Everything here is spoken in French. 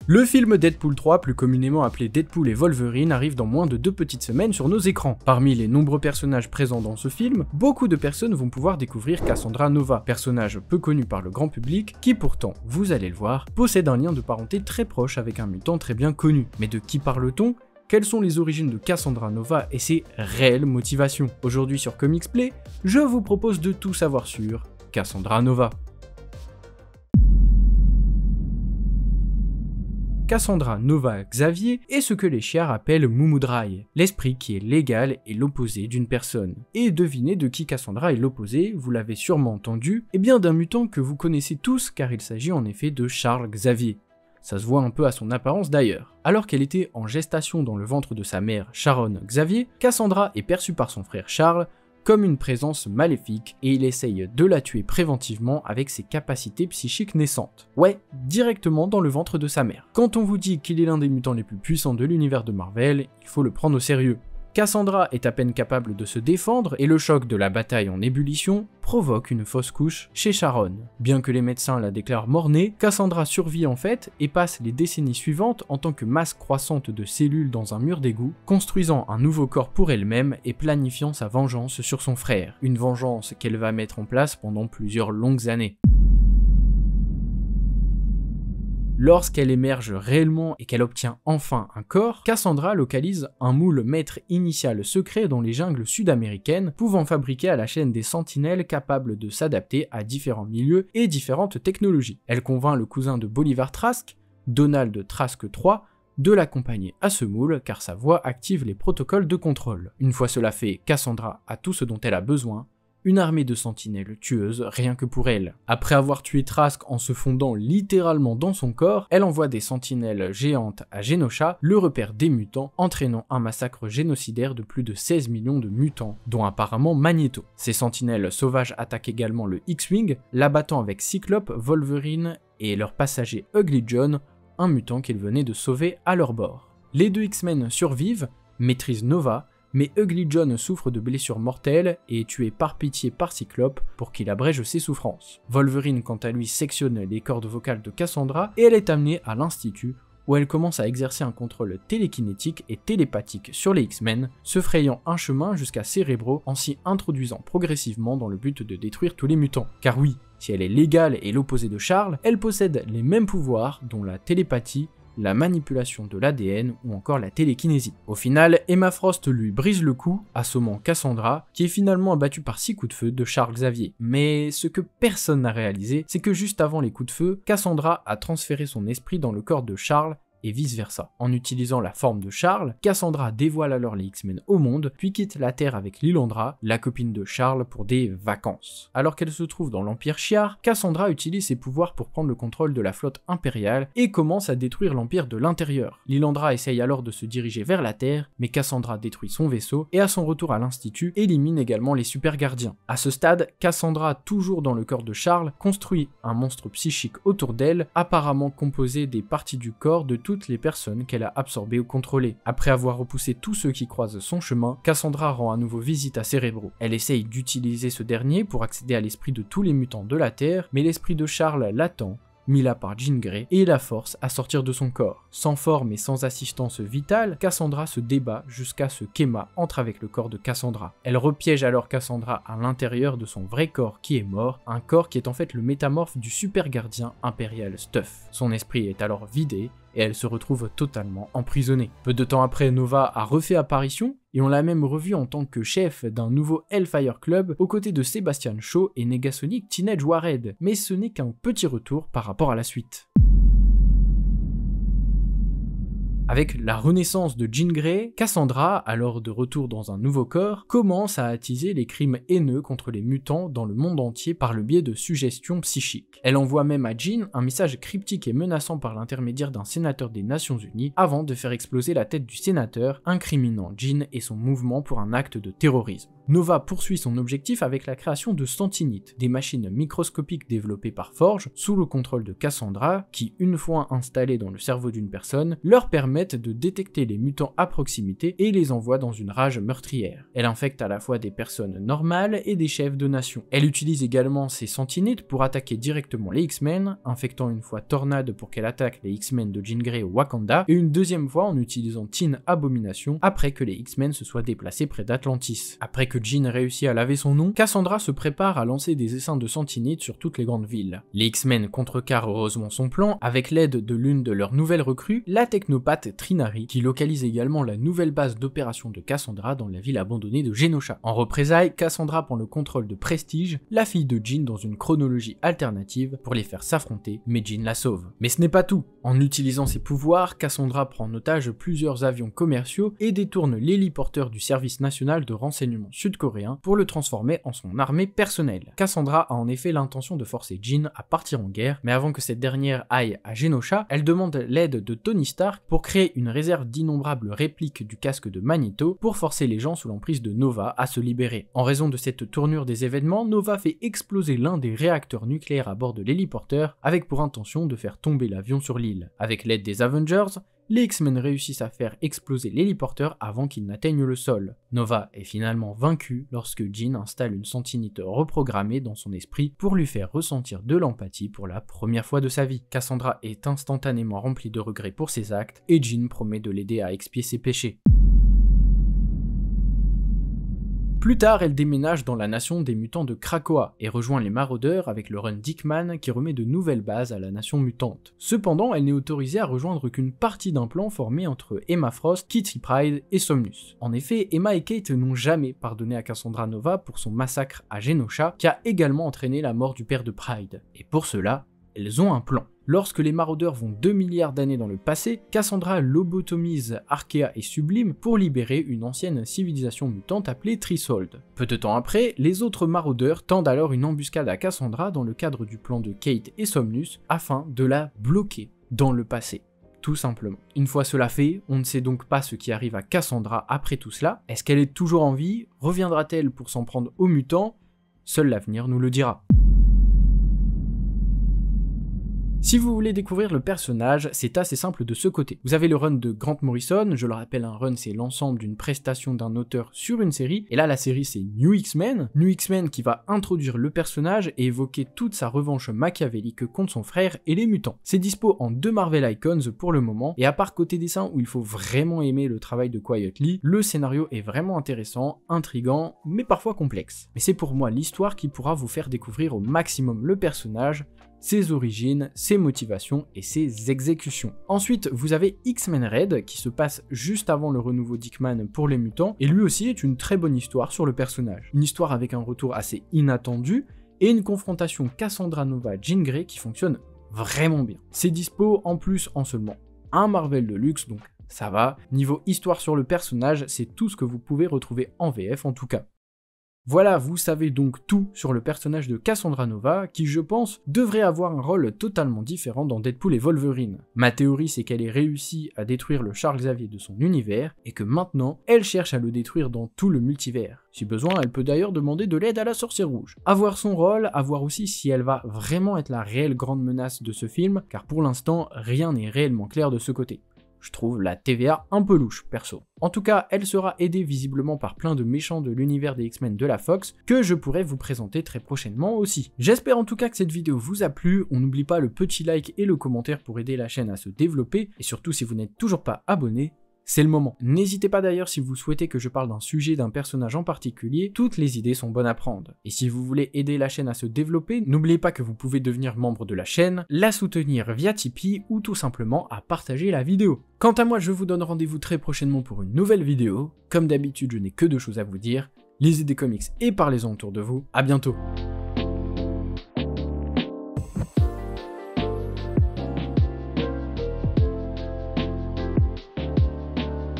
Le film Deadpool 3, plus communément appelé Deadpool et Wolverine, arrive dans moins de 2 petites semaines sur nos écrans. Parmi les nombreux personnages présents dans ce film, beaucoup de personnes vont pouvoir découvrir Cassandra Nova, personnage peu connu par le grand public, qui pourtant, vous allez le voir, possède un lien de parenté très proche avec un mutant très bien connu. Mais de qui parle-t-on ? Quelles sont les origines de Cassandra Nova et ses réelles motivations? Aujourd'hui sur Comics Play, je vous propose de tout savoir sur Cassandra Nova. Cassandra Nova Xavier est ce que les chiards appellent Mumudrai, l'esprit qui est l'égal et l'opposé d'une personne. Et devinez de qui Cassandra est l'opposé, vous l'avez sûrement entendu, et bien d'un mutant que vous connaissez tous car il s'agit en effet de Charles Xavier. Ça se voit un peu à son apparence d'ailleurs. Alors qu'elle était en gestation dans le ventre de sa mère Sharon Xavier, Cassandra est perçue par son frère Charles comme une présence maléfique et il essaye de la tuer préventivement avec ses capacités psychiques naissantes. Ouais, directement dans le ventre de sa mère. Quand on vous dit qu'il est l'un des mutants les plus puissants de l'univers de Marvel, il faut le prendre au sérieux. Cassandra est à peine capable de se défendre et le choc de la bataille en ébullition provoque une fausse couche chez Sharon. Bien que les médecins la déclarent mort-née, Cassandra survit en fait et passe les décennies suivantes en tant que masse croissante de cellules dans un mur d'égout, construisant un nouveau corps pour elle-même et planifiant sa vengeance sur son frère. Une vengeance qu'elle va mettre en place pendant plusieurs longues années. Lorsqu'elle émerge réellement et qu'elle obtient enfin un corps, Cassandra localise un moule maître initial secret dans les jungles sud-américaines, pouvant fabriquer à la chaîne des sentinelles capables de s'adapter à différents milieux et différentes technologies. Elle convainc le cousin de Bolivar Trask, Donald Trask III, de l'accompagner à ce moule car sa voix active les protocoles de contrôle. Une fois cela fait, Cassandra a tout ce dont elle a besoin, une armée de sentinelles tueuses rien que pour elle. Après avoir tué Trask en se fondant littéralement dans son corps, elle envoie des sentinelles géantes à Genosha, le repère des mutants, entraînant un massacre génocidaire de plus de 16 millions de mutants, dont apparemment Magneto. Ces sentinelles sauvages attaquent également le X-Wing, l'abattant avec Cyclope, Wolverine et leur passager Ugly John, un mutant qu'ils venaient de sauver à leur bord. Les deux X-Men survivent, maîtrisent Nova, mais Ugly John souffre de blessures mortelles et est tué par pitié par Cyclope pour qu'il abrège ses souffrances. Wolverine quant à lui sectionne les cordes vocales de Cassandra et elle est amenée à l'Institut où elle commence à exercer un contrôle télékinétique et télépathique sur les X-Men, se frayant un chemin jusqu'à Cerebro en s'y introduisant progressivement dans le but de détruire tous les mutants. Car oui, si elle est l'égale et l'opposé de Charles, elle possède les mêmes pouvoirs dont la télépathie, la manipulation de l'ADN ou encore la télékinésie. Au final, Emma Frost lui brise le cou, assommant Cassandra, qui est finalement abattue par 6 coups de feu de Charles Xavier. Mais ce que personne n'a réalisé, c'est que juste avant les coups de feu, Cassandra a transféré son esprit dans le corps de Charles, et vice-versa. En utilisant la forme de Charles, Cassandra dévoile alors les X-Men au monde, puis quitte la Terre avec Lilandra, la copine de Charles, pour des vacances. Alors qu'elle se trouve dans l'Empire Shi'ar, Cassandra utilise ses pouvoirs pour prendre le contrôle de la flotte impériale et commence à détruire l'Empire de l'intérieur. Lilandra essaye alors de se diriger vers la Terre, mais Cassandra détruit son vaisseau et à son retour à l'Institut, élimine également les super gardiens. À ce stade, Cassandra, toujours dans le corps de Charles, construit un monstre psychique autour d'elle, apparemment composé des parties du corps de toutes les personnes qu'elle a absorbées ou contrôlées. Après avoir repoussé tous ceux qui croisent son chemin, Cassandra rend à nouveau visite à Cerebro. Elle essaye d'utiliser ce dernier pour accéder à l'esprit de tous les mutants de la Terre, mais l'esprit de Charles l'attend, mis là par Jean Grey, et la force à sortir de son corps. Sans forme et sans assistance vitale, Cassandra se débat jusqu'à ce qu'Emma entre avec le corps de Cassandra. Elle repiège alors Cassandra à l'intérieur de son vrai corps qui est mort, un corps qui est en fait le métamorphe du super gardien impérial Stuff. Son esprit est alors vidé, et elle se retrouve totalement emprisonnée. Peu de temps après, Nova a refait apparition, et on l'a même revu en tant que chef d'un nouveau Hellfire Club aux côtés de Sebastian Shaw et Negasonic Teenage Warhead, mais ce n'est qu'un petit retour par rapport à la suite. Avec la renaissance de Jean Grey, Cassandra, alors de retour dans un nouveau corps, commence à attiser les crimes haineux contre les mutants dans le monde entier par le biais de suggestions psychiques. Elle envoie même à Jean un message cryptique et menaçant par l'intermédiaire d'un sénateur des Nations Unies avant de faire exploser la tête du sénateur, incriminant Jean et son mouvement pour un acte de terrorisme. Nova poursuit son objectif avec la création de Sentinites, des machines microscopiques développées par Forge sous le contrôle de Cassandra qui, une fois installées dans le cerveau d'une personne, leur permet permettent de détecter les mutants à proximité et les envoie dans une rage meurtrière. Elle infecte à la fois des personnes normales et des chefs de nation. Elle utilise également ses sentinites pour attaquer directement les X-Men, infectant une fois Tornade pour qu'elle attaque les X-Men de Jean Grey au Wakanda, et une deuxième fois en utilisant Teen Abomination après que les X-Men se soient déplacés près d'Atlantis. Après que Jean réussit à laver son nom, Cassandra se prépare à lancer des essaims de sentinites sur toutes les grandes villes. Les X-Men contrecarrent heureusement son plan avec l'aide de l'une de leurs nouvelles recrues, la technopathe Trinari, qui localise également la nouvelle base d'opération de Cassandra dans la ville abandonnée de Genosha. En représailles, Cassandra prend le contrôle de Prestige, la fille de Jean dans une chronologie alternative pour les faire s'affronter, mais Jean la sauve. Mais ce n'est pas tout. En utilisant ses pouvoirs, Cassandra prend en otage plusieurs avions commerciaux et détourne l'héliporteur du service national de renseignement sud-coréen pour le transformer en son armée personnelle. Cassandra a en effet l'intention de forcer Jean à partir en guerre, mais avant que cette dernière aille à Genosha, elle demande l'aide de Tony Stark pour créer une réserve d'innombrables répliques du casque de Magneto pour forcer les gens sous l'emprise de Nova à se libérer. En raison de cette tournure des événements, Nova fait exploser l'un des réacteurs nucléaires à bord de l'héliporteur avec pour intention de faire tomber l'avion sur l'île. Avec l'aide des Avengers, les X-Men réussissent à faire exploser l'héliporteur avant qu'il n'atteigne le sol. Nova est finalement vaincu lorsque Jean installe une sentinite reprogrammée dans son esprit pour lui faire ressentir de l'empathie pour la première fois de sa vie. Cassandra est instantanément remplie de regrets pour ses actes et Jean promet de l'aider à expier ses péchés. Plus tard, elle déménage dans la nation des mutants de Krakoa et rejoint les maraudeurs avec le run Dickman qui remet de nouvelles bases à la nation mutante. Cependant, elle n'est autorisée à rejoindre qu'une partie d'un plan formé entre Emma Frost, Kitty Pryde et Somnus. En effet, Emma et Kate n'ont jamais pardonné à Cassandra Nova pour son massacre à Genosha qui a également entraîné la mort du père de Pryde. Et pour cela, elles ont un plan. Lorsque les maraudeurs vont 2 milliards d'années dans le passé, Cassandra lobotomise Arkea et Sublime pour libérer une ancienne civilisation mutante appelée Threshold. Peu de temps après, les autres maraudeurs tendent alors une embuscade à Cassandra dans le cadre du plan de Kate et Somnus afin de la bloquer dans le passé. Tout simplement. Une fois cela fait, on ne sait donc pas ce qui arrive à Cassandra après tout cela. Est-ce qu'elle est toujours en vie? Reviendra-t-elle pour s'en prendre aux mutants? Seul l'avenir nous le dira. Si vous voulez découvrir le personnage, c'est assez simple de ce côté. Vous avez le run de Grant Morrison, je le rappelle, un run c'est l'ensemble d'une prestation d'un auteur sur une série, et là la série c'est New X-Men qui va introduire le personnage et évoquer toute sa revanche machiavélique contre son frère et les mutants. C'est dispo en 2 Marvel Icons pour le moment, et à part côté dessin où il faut vraiment aimer le travail de Quietly, le scénario est vraiment intéressant, intriguant, mais parfois complexe. Mais c'est pour moi l'histoire qui pourra vous faire découvrir au maximum le personnage, ses origines, ses motivations et ses exécutions. Ensuite, vous avez X-Men Red qui se passe juste avant le renouveau Dickman pour les mutants et lui aussi est une très bonne histoire sur le personnage. Une histoire avec un retour assez inattendu et une confrontation Cassandra Nova-Jean Grey qui fonctionne vraiment bien. C'est dispo en plus en seulement un Marvel de luxe donc ça va. Niveau histoire sur le personnage, c'est tout ce que vous pouvez retrouver en VF en tout cas. Voilà, vous savez donc tout sur le personnage de Cassandra Nova, qui je pense devrait avoir un rôle totalement différent dans Deadpool et Wolverine. Ma théorie c'est qu'elle ait réussi à détruire le Charles Xavier de son univers, et que maintenant, elle cherche à le détruire dans tout le multivers. Si besoin, elle peut d'ailleurs demander de l'aide à la Sorcière Rouge. À voir son rôle, à voir aussi si elle va vraiment être la réelle grande menace de ce film, car pour l'instant, rien n'est réellement clair de ce côté. Je trouve la TVA un peu louche, perso. En tout cas, elle sera aidée visiblement par plein de méchants de l'univers des X-Men de la Fox, que je pourrai vous présenter très prochainement aussi. J'espère en tout cas que cette vidéo vous a plu, on n'oublie pas le petit like et le commentaire pour aider la chaîne à se développer, et surtout si vous n'êtes toujours pas abonné, c'est le moment. N'hésitez pas d'ailleurs si vous souhaitez que je parle d'un sujet, d'un personnage en particulier, toutes les idées sont bonnes à prendre. Et si vous voulez aider la chaîne à se développer, n'oubliez pas que vous pouvez devenir membre de la chaîne, la soutenir via Tipeee ou tout simplement à partager la vidéo. Quant à moi, je vous donne rendez-vous très prochainement pour une nouvelle vidéo. Comme d'habitude, je n'ai que 2 choses à vous dire, lisez des comics et parlez-en autour de vous. À bientôt.